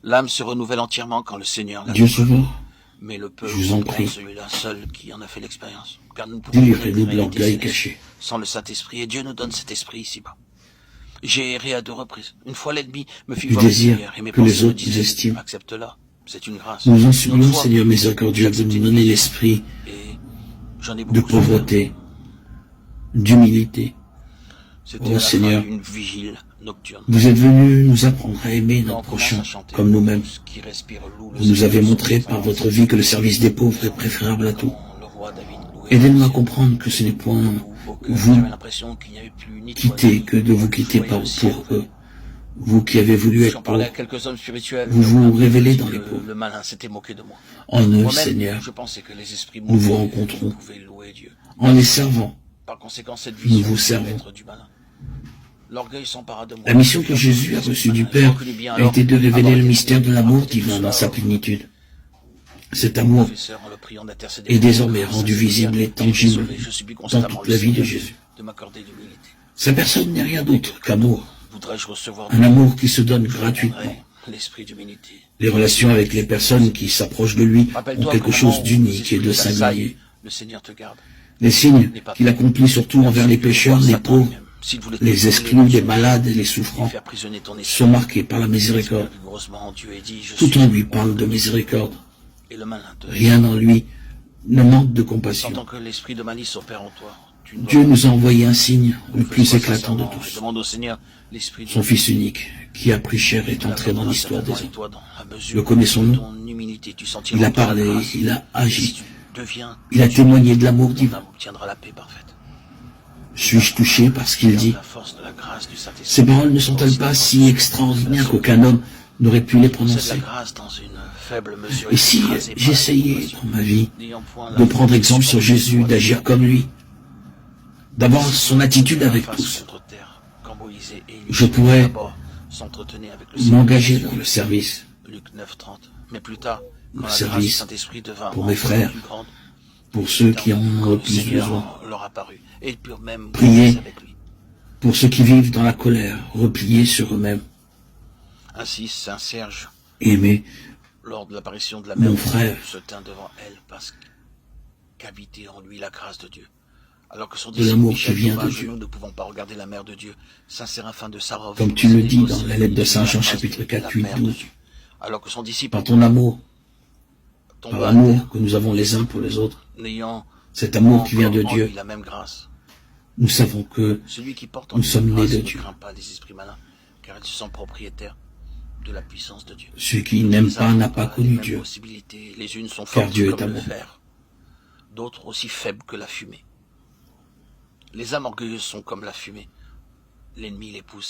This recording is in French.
L'âme se renouvelle entièrement quand le Seigneur la Dieu touche. sauveur, Mais le je peuple vous en comprend prie, celui-là seul qui en a fait l'expérience. Car nous ne pouvons délivrez-nous connaître de la réalité l'orgueil céleste caché. sans le Saint-Esprit. Et Dieu nous donne cet esprit ici-bas. J'ai erré à 2 reprises. Une fois l'ennemi me fit Du voir une désir lumière et mes que les pensées me autres nous disaient, estiment. accepte-la, c'est une grâce. Nous en Une autre supplions, fois, Seigneur j'ai miséricordieux, de accepté nous une donner vision. l'esprit Et j'en ai de beaucoup souffert. pauvreté, d'humilité. C'était Ô à la fin Seigneur, d'une vigile nocturne. vous êtes venu nous apprendre à aimer Quand notre on commence prochain à chanter, comme nous-mêmes. ce qui respire loue le Vous nous Seigneur avez de son montré par présence. votre vie que le service des pauvres est préférable à tout. Quand le roi David louait Aidez-nous à le ciel, comprendre que ce n'est point debout, au cœur, vous j'avais l'impression qu'il n'y avait plus ni toi quitter ni que de vous quitter voyais le ciel. pour eux. Vous qui avez voulu J'en être parlais à pauvre, quelques hommes spirituels. vous et vous aucun d'eux révélez dit dans que les pauvres. le malin s'était moqué de moi. En eux, Moi-même, Seigneur, je pensais que les esprits nous vous mauvais rencontrons. pouvaient louer Dieu. En les servant, Par conséquent, cette nous vision vous devait servons. être du malin. L'orgueil s'empara de moi. La mission Je que fus Jésus a entendu reçue l'esprit du malin. Je Père reconnus bien a alors été de révéler avoir le été mystère de l'amour raconté tout divin dans cela sa au plénitude. Cet amour professeur en le priant d'intercéder est pour moi. désormais Grâce à rendu cette visible prière, et j'ai été tangible sauvé. Je supplie dans constamment toute le la vie de Seigneur Jésus. de m'accorder l'humilité. Sa personne n'est rien d'autre qu'amour, Voudrais-je recevoir un amour qui se donne gratuitement. demanderai l'esprit d'humilité. Les relations avec les personnes qui s'approchent de lui ont Rappelle-toi quelque qu'au chose moment où d'unique et les de esprits t'assaillent, singulier. le Seigneur te garde. Les signes qu'il accomplit surtout envers les pécheurs, les pauvres, S'il voulait les te exclus, brûler les dans malades et les et souffrants faire prisonnier ton esprit, sont marqués par la miséricorde. espère vigoureusement en Dieu et dis, je Tout suis en lui parle de miséricorde. et le malin te Rien en lui ne manque de compassion. sentant que l'esprit de malice opère en toi. Tu ne dois Dieu pas nous a envoyé un signe, le plus Confesse-toi éclatant de sincèrement et tous. demande au Seigneur l'esprit de Son Fils unique, qui a pris chair, est Il entré dans accordera l'histoire des certainement hommes. avec toi dans la mesure Le connaissons-nous? de ton humilité, tu sentiras Il a en toi la parlé, grâce. il a Et si agi, tu deviens il a témoigné de l'amour ton divin. âme obtiendra la paix parfaite. Suis-je touché par ce qu'il dit? La force de la grâce du Saint-Esprit. Ces paroles ne sont-elles pas si extraordinaires qu'aucun homme n'aurait pu les C'est de la prononcer? grâce dans une faible mesure. Et si écrasée par la j'essayais compassion, dans ma vie n'ayant point la de prendre foi exemple sur Jésus, supporter d'agir comme lui, d'avoir son attitude avec face tous, contre terre, quand Moïse et Élie je pourrais d'abord s'entretenaient avec le Seigneur. m'engager dans le service, Luc 9:30. Mais plus tard, quand la grâce du service Saint-Esprit devint pour mes encore frères, plus grande, pour ceux qui en quand ont le le plus besoin, Seigneur leur apparut, et ils purent même Priez. mourir avec lui. pour ceux qui vivent dans la colère, repliés sur eux-mêmes. Ainsi, Saint Serge, Aimer lors de l'apparition de la Mon mère, frère. se tint devant elle parce qu'habitait en lui la grâce de Dieu. Alors que son De disciple l'amour Michel qui vient tomba de à genoux, Dieu. ne pouvant pas regarder la mère de Dieu, Saint Séraphin de Sarov, Comme tu le dis possédé dans la lettre de aussi Saint la Jean, grâce chapitre de 4, la 8, mère de 12. Dieu. Alors que son disciple Par ton amour, tomba par à l'amour terre, que nous avons les uns pour les autres, n'ayant cet amour qui vient de encore en Dieu, lui la même grâce. nous savons que Celui qui porte en nous lui sommes la nés grâce de ne Dieu. craint pas les esprits malins, car ils se sentent propriétaires de la puissance de Dieu. Celui qui n'aime pas n'a pas Les connu mêmes Dieu. possibilités. Les unes sont Car fortes Dieu est comme le amour. fer, d'autres aussi faibles que la fumée. Les âmes orgueilleuses sont comme la fumée. L'ennemi les pousse